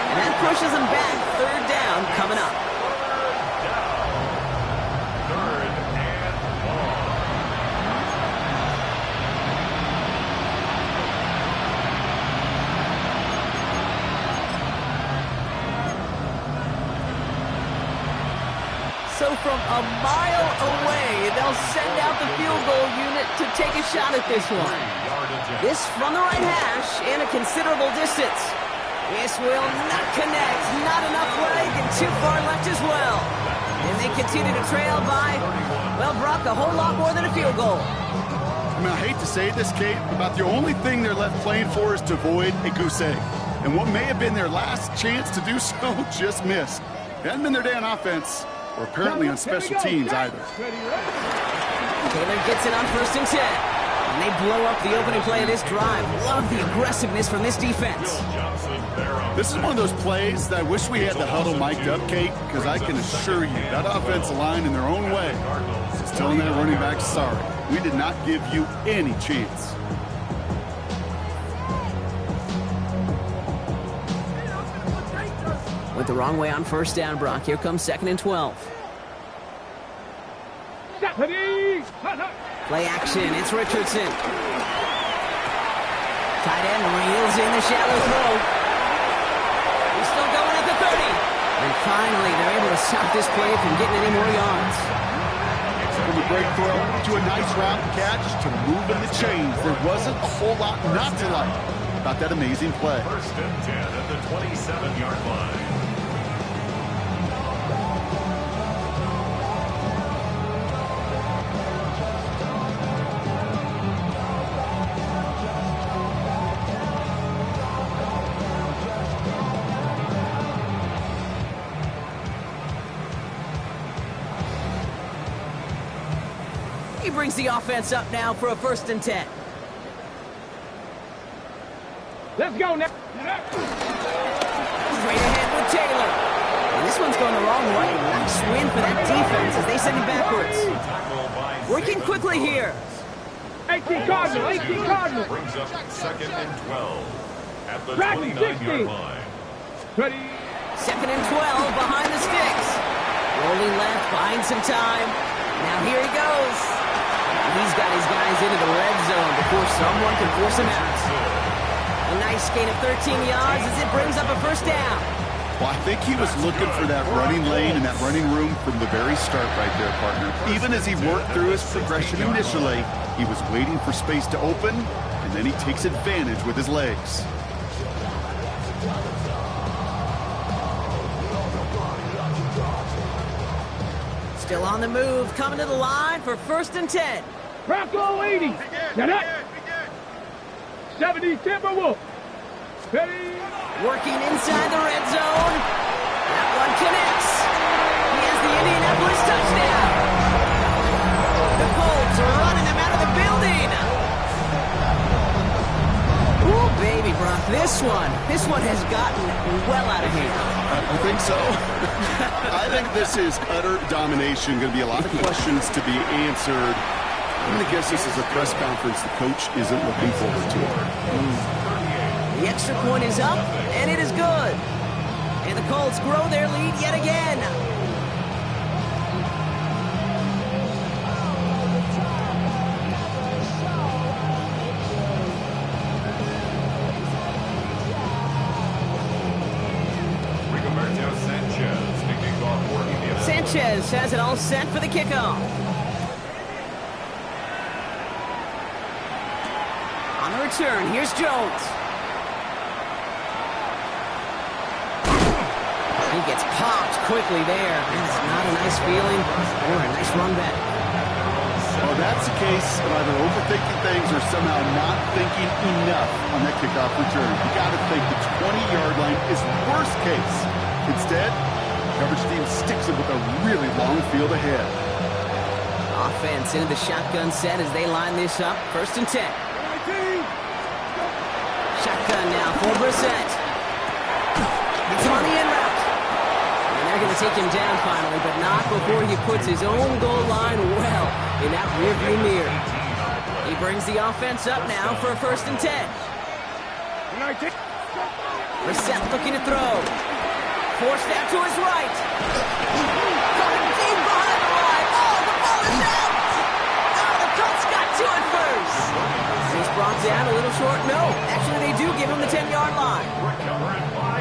And that pushes him back. 3rd down coming up. So from a mile away, they'll send out the field goal unit to take a shot at this one. This from the right hash and a considerable distance. This will not connect. Not enough leg and too far left as well. And they continue to trail by, well, Brock, a whole lot more than a field goal. I mean, I hate to say this, Kate, about the only thing they're left playing for is to avoid a goose egg. And what may have been their last chance to do so just missed. It hasn't been their day on offense. Or apparently on special teams either. Taylor gets it on 1st and 10. And they blow up the opening play of this drive. Love the aggressiveness from this defense. This is one of those plays that I wish we had the huddle mic'd up, Kate, because I can assure you that offensive line in their own way is telling that running back, sorry, we did not give you any chance. Went the wrong way on 1st down, Brock. Here comes 2nd and 12. Play action. It's Richardson. Tight end reels in the shallow throw. He's still going at the 30. And finally, they're able to stop this play from getting any more yards. From a great throw to a nice route catch to moving the chains. There wasn't a whole lot not to like about that amazing play. 1st and 10 at the 27-yard line. He brings the offense up now for a 1st and 10. Let's go now. Straight ahead with Taylor. And this one's going the wrong way. Nice win for that defense as they send him backwards. Working quickly here. 18 Cardinal, 18 Cardinal. Brings up 2nd and 12 at the Tracking 29-yard 60. line. Ready. 2nd and 12 behind the sticks. Rolling left, buying some time. Now here he goes. He's got his guys into the red zone before someone can force him out. A nice gain of 13 yards as it brings up a 1st down. Well, I think he was looking for that running lane and that running room from the very start right there, partner. Even as he worked through his progression initially, he was waiting for space to open, and then he takes advantage with his legs. Still on the move, coming to the line for 1st and 10. Bronco 80. Now that. 70 Timberwolf. Ready. Working inside the red zone. That one connects. He has the Indianapolis touchdown. The Colts are running him out of the building. Ooh, baby, Brock, this one has gotten well out of hand. I think so. I think this is utter domination. Going to be a lot of questions to be answered. I'm going to guess this is a press conference the coach isn't looking forward to. The extra point is up, and it is good. And the Colts grow their lead yet again. Sanchez has it all set for the kickoff. On the return, here's Jones. He gets popped quickly there. That's not a nice feeling or a nice run back. Well, that's the case of either overthinking things or somehow not thinking enough on that kickoff return. You got to think the 20-yard line is worst case. Instead, coverage team sticks it with a really long field ahead. Offense into the shotgun set as they line this up. 1st and 10. Shotgun now for Brissett. It's on the in route. And they're going to take him down finally, but not before he puts his own goal line well in that rearview mirror. He brings the offense up now for a 1st and 10. Brissett looking to throw. Forced out to his right. Coming deep behind the line. Oh, the ball is out. Oh, the Colts got to it first. He's brought down a little short. No, actually they do give him the 10-yard line.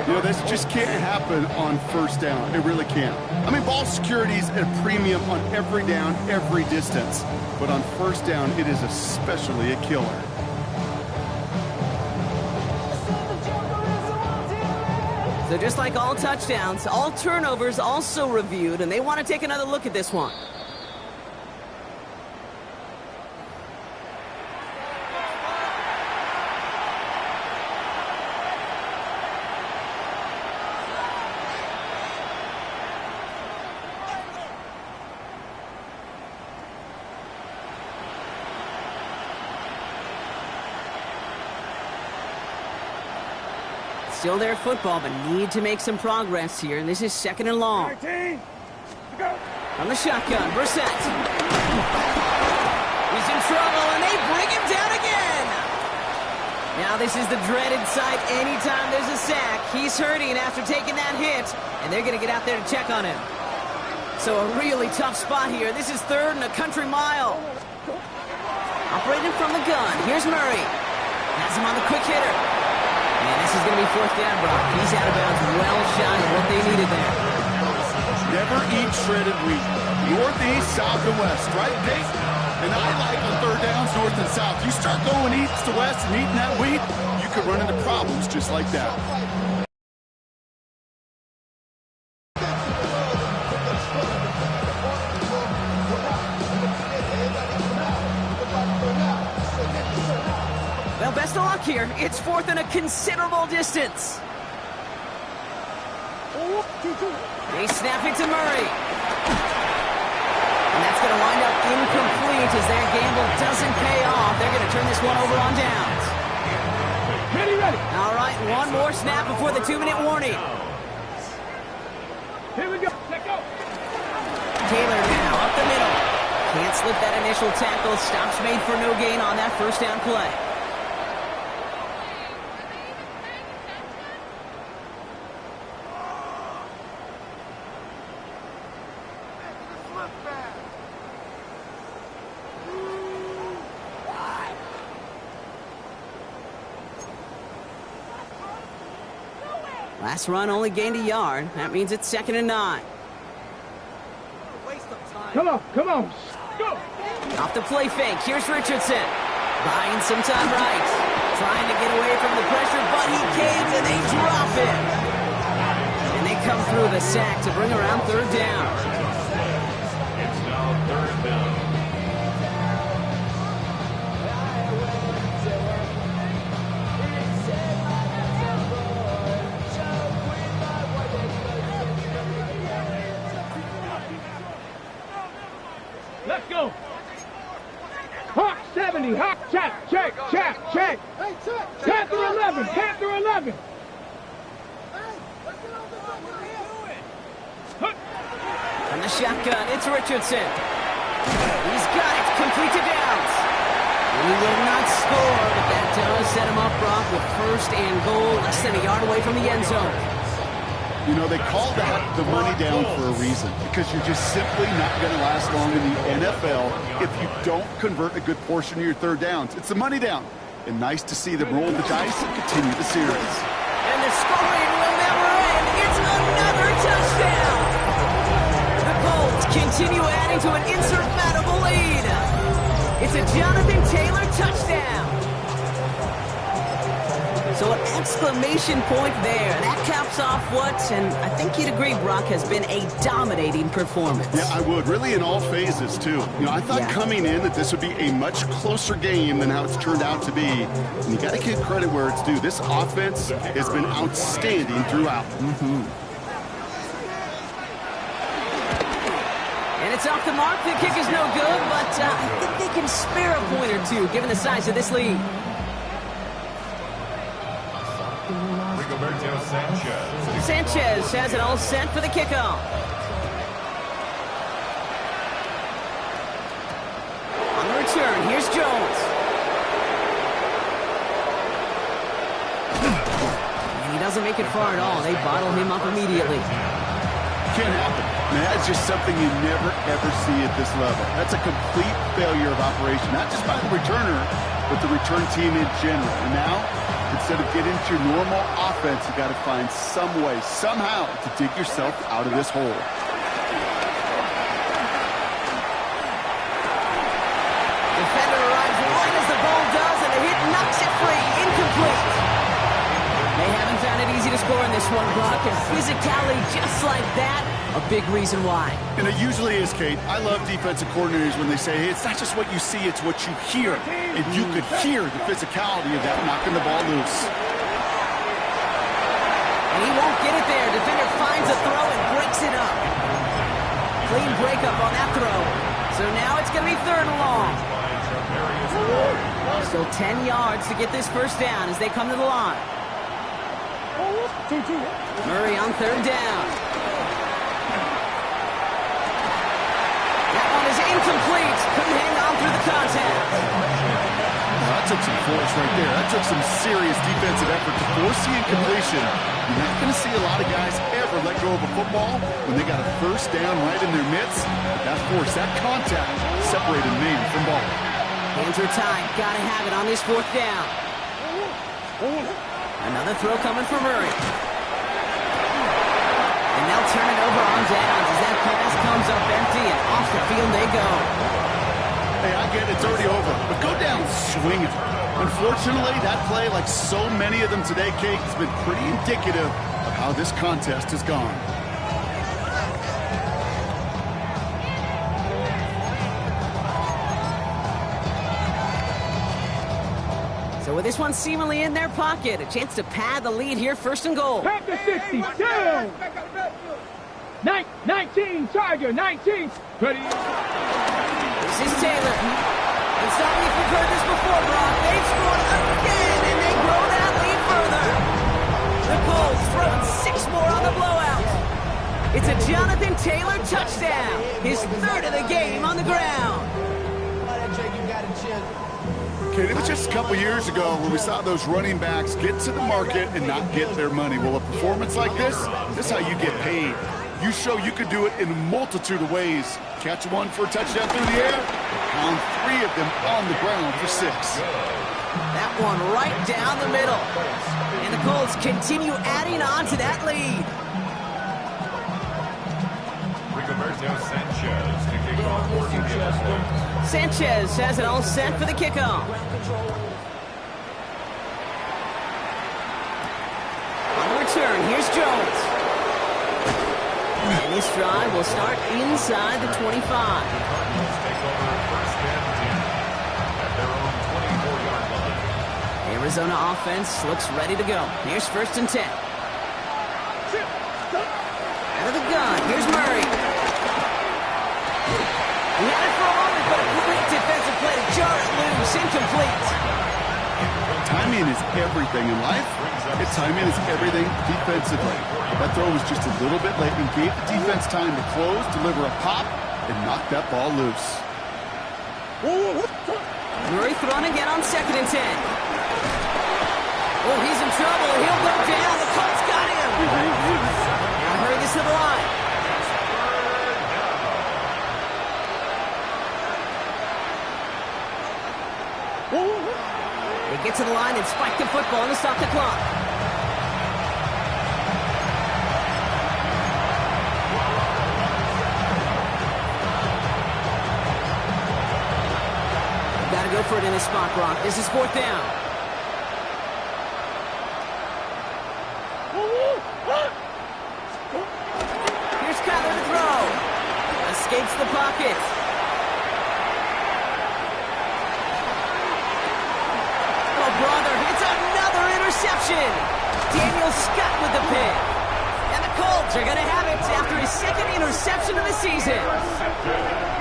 You know, this just can't happen on 1st down. It really can't. I mean, ball security's at a premium on every down, every distance. But on 1st down, it is especially a killer. So just like all touchdowns, all turnovers also reviewed, and they want to take another look at this one. Still their football, but need to make some progress here. And this is 2nd and long. On the shotgun, Brissett. He's in trouble, and they bring him down again. Now this is the dreaded sight anytime there's a sack. He's hurting after taking that hit, and they're going to get out there to check on him. So a really tough spot here. This is 3rd and a country mile. Operating from the gun, here's Murray. Has him on the quick hitter. And this is going to be 4th down, Brock. He's out of bounds well shy of what they needed there. Never eat shredded wheat. North, east, south, and west, right, Dave? And I like on 3rd downs, north and south. You start going east to west and eating that wheat, you could run into problems just like that. Well, best of luck here. It's 4th and a considerable distance. They snap it to Murray. And that's going to wind up incomplete as their gamble doesn't pay off. They're going to turn this one over on downs. Ready. All right, one more snap before the 2-minute warning. Here we go. Let go. Taylor now up the middle. Can't slip that initial tackle. Stops made for no gain on that 1st down play. Last run only gained a yard. That means it's 2nd and 9. Come on. Go. Off the play fake. Here's Richardson. Buying some time right. Trying to get away from the pressure, but he caves and they drop it. And they come through the sack to bring around 3rd down. It's now 3rd down. Let's go. Hawk 70. Hawk check. Panther 11. shotgun. It's Richardson. He's got it. Complete to Downs. He will not score, but that does set him up, Brock, with first and goal, less than a yard away from the end zone. You know, they call that the money down for a reason, because you're just simply not going to last long in the NFL if you don't convert a good portion of your third downs. It's the money down. And nice to see them roll the dice and continue the series. And the scoring will never end. It's another touchdown. The Colts continue adding to an insurmountable lead. It's a Jonathan Taylor touchdown. So an exclamation point there. That caps off what, and I think you'd agree, Brock, has been a dominating performance. Yeah, I would. Really in all phases, too. You know, I thought coming in that this would be a much closer game than how it's turned out to be. And you got to give credit where it's due. This offense has been outstanding throughout. And it's off the mark. The kick is no good, but I think they can spare a point or two, given the size of this lead. Sanchez has it all set for the kickoff. On the return, here's Jones. And he doesn't make it far at all. They bottle him up immediately. Can't happen. Man, that's just something you never, ever see at this level. That's a complete failure of operation, not just by the returner, but the return team in general. And now, instead of getting into your normal offense, you got to find some way, somehow, to dig yourself out of this hole. Defender arrives right as the ball does, and the hit knocks it free. Incomplete. They haven't found it easy to score in this one, Brock, and physicality just like that, a big reason why. And it usually is, Kate. I love defensive coordinators when they say, hey, it's not just what you see, it's what you hear. And you could hear the physicality of that knocking the ball loose. And he won't get it there. Defender finds a throw and breaks it up. Clean breakup on that throw. So now it's going to be third and long. Still 10 yards to get this first down as they come to the line. Murray on third down. That one is incomplete. Couldn't hang on through the contact. Well, that took some force right there. That took some serious defensive effort to force the incompletion. You're not going to see a lot of guys ever let go of a football when they got a first down right in their midst. But that force, that contact, separated man from ball. Hands are tied. Got to have it on this fourth down. Another throw coming from Murray. And they'll turn it over on downs as that pass comes up empty, and off the field they go. Hey, I get it, it's already over, but go down swinging. Unfortunately, that play, like so many of them today, Kate, has been pretty indicative of how this contest has gone. So with this one seemingly in their pocket, a chance to pad the lead here, first and goal. Back to 60, down. 19, Tiger, 19. Ready. This is Taylor. And sorry if you've heard this before, Brock. They've scored again, and they grow that lead further. The Colts throwing 6 more on the blowout. It's a Jonathan Taylor touchdown. His third of the game on the ground. Okay, it was just a couple years ago when we saw those running backs get to the market and not get their money. Well, a performance like this is how you get paid. You show you could do it in a multitude of ways. Catch one for a touchdown through the air, pound 3 of them on the ground for 6. That one right down the middle. And the Colts continue adding on to that lead. Sanchez has it all set for the kickoff. On the return, here's Jones. And this drive will start inside the 25. Arizona offense looks ready to go. Here's first and 10. Out of the gun, here's Murray. He had it for a moment, but a quick defensive play to jar it loose. Incomplete. Timing is everything in life, and timing is everything defensively. That throw was just a little bit late and gave the defense time to close, deliver a pop, and knock that ball loose. Murray throwing again on 2nd and 10. Oh, he's in trouble. He'll go down. The Colts got him. Now hurry this to the line. They get to the line and spike the football and stop the clock. Got to go for it in this spot, Brock. This is 4th down. Here's Kyler to throw. Escapes the pocket. Oh, brother, it's another interception. Daniel Scott with the pick. And the Colts are going to have it after his 2nd interception of the season.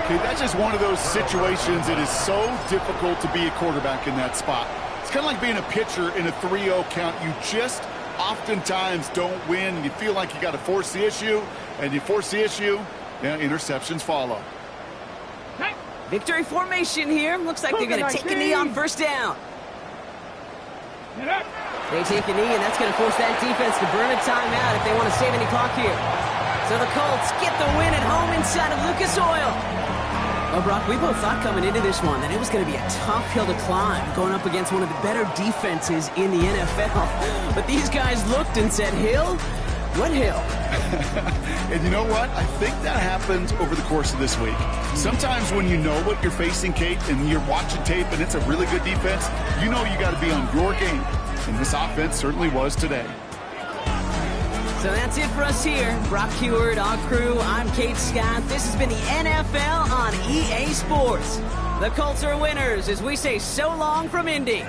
Okay, that's just one of those situations. It is so difficult to be a quarterback in that spot. It's kind of like being a pitcher in a 3-0 count. You just oftentimes don't win. You feel like you got to force the issue, and you force the issue, interceptions follow. Victory formation here. Looks like they're going to take a knee on 1st down. They take a knee, and that's going to force that defense to burn a timeout if they want to save any clock here. So the Colts get the win at home inside of Lucas Oil. Well, Brock, we both thought coming into this one that it was going to be a tough hill to climb going up against one of the better defenses in the NFL. But these guys looked and said, Hill? What hill? And you know what? I think that happens over the course of this week. Sometimes when you know what you're facing, Kate, and you're watching tape and it's a really good defense, you know you got to be on your game. And this offense certainly was today. So that's it for us here. Brock Heward, our crew, I'm Kate Scott. This has been the NFL on EA Sports. The Colts are winners as we say so long from Indy.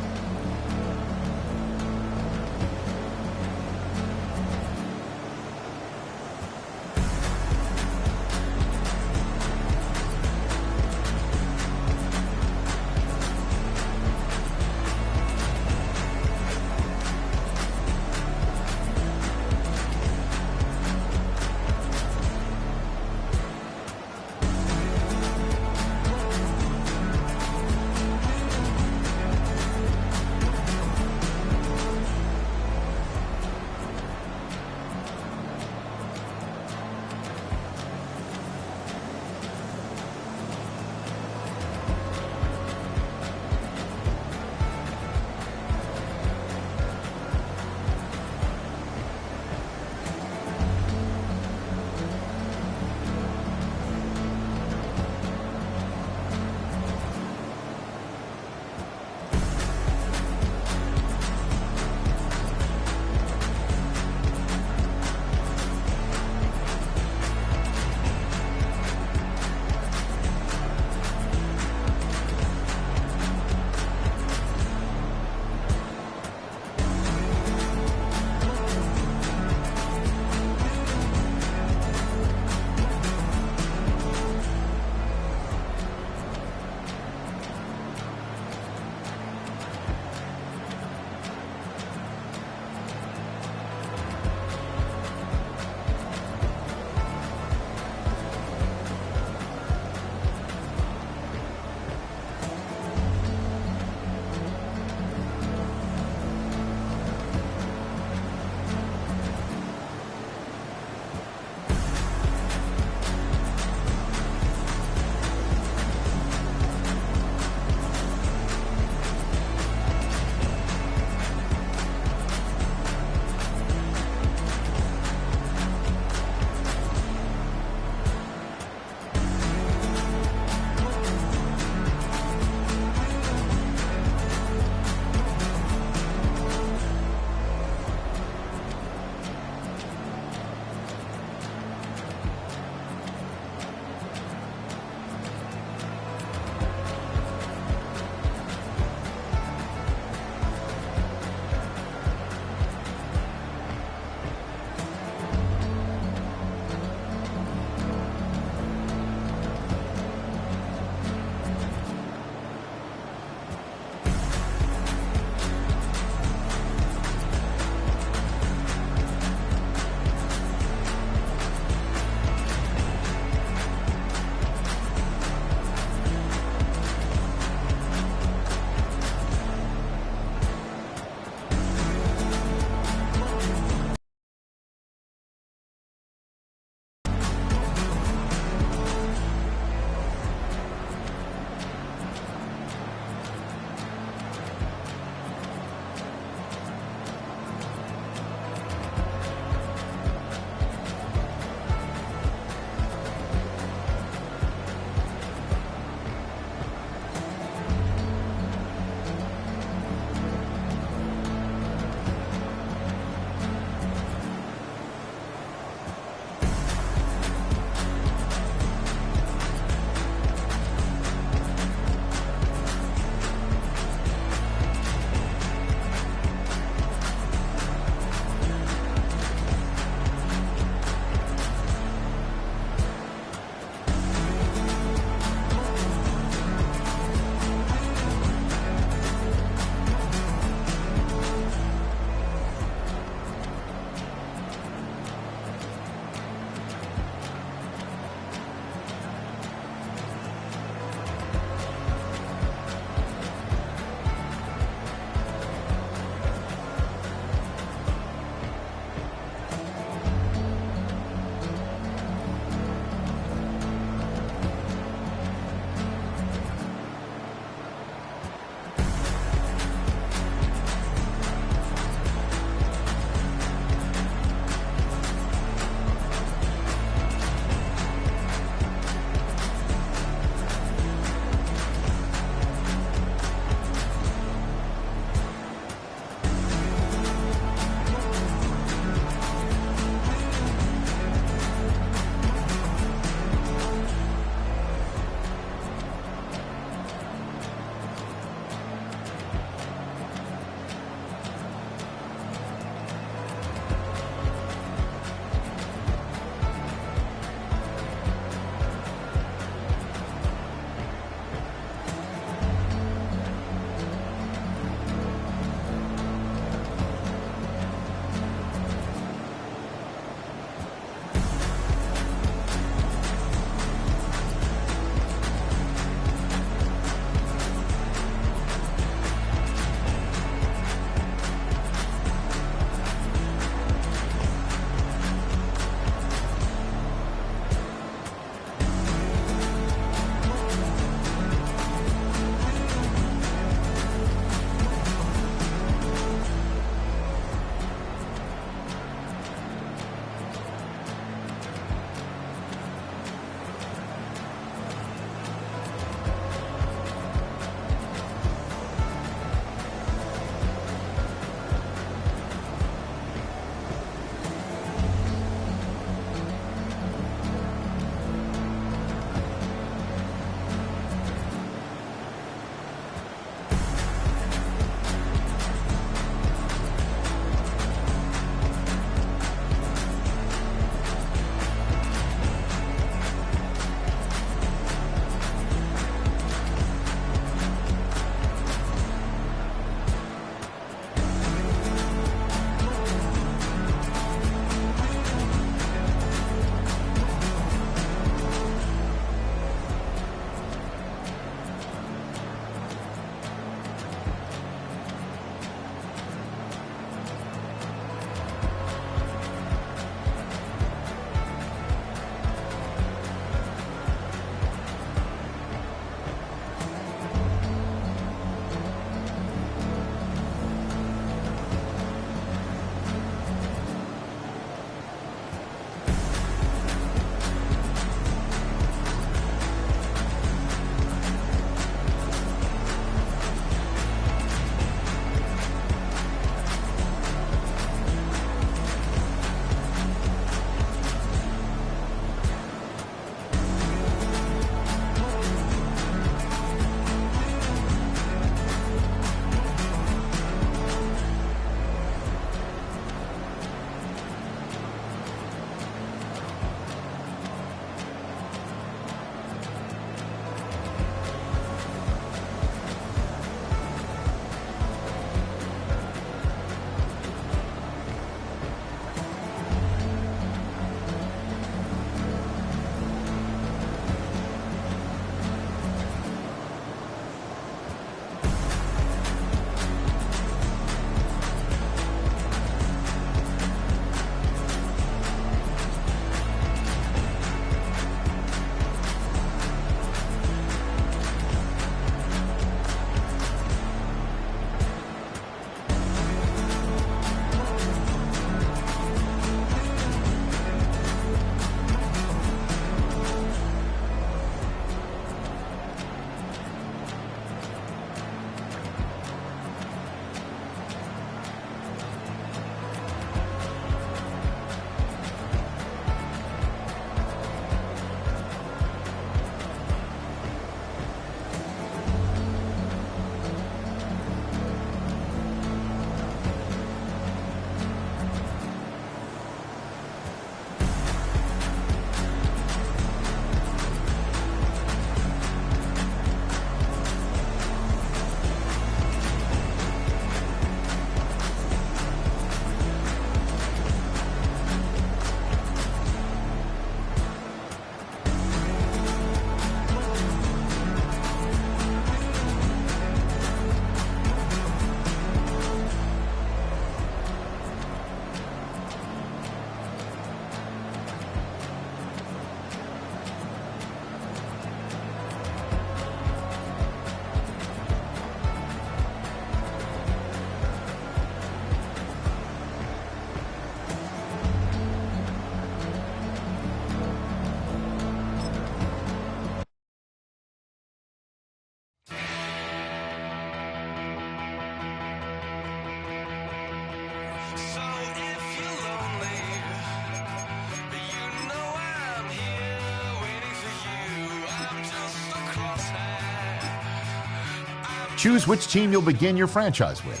Choose which team you'll begin your franchise with.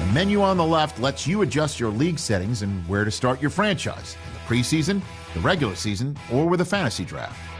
The menu on the left lets you adjust your league settings and where to start your franchise in the preseason, the regular season, or with a fantasy draft.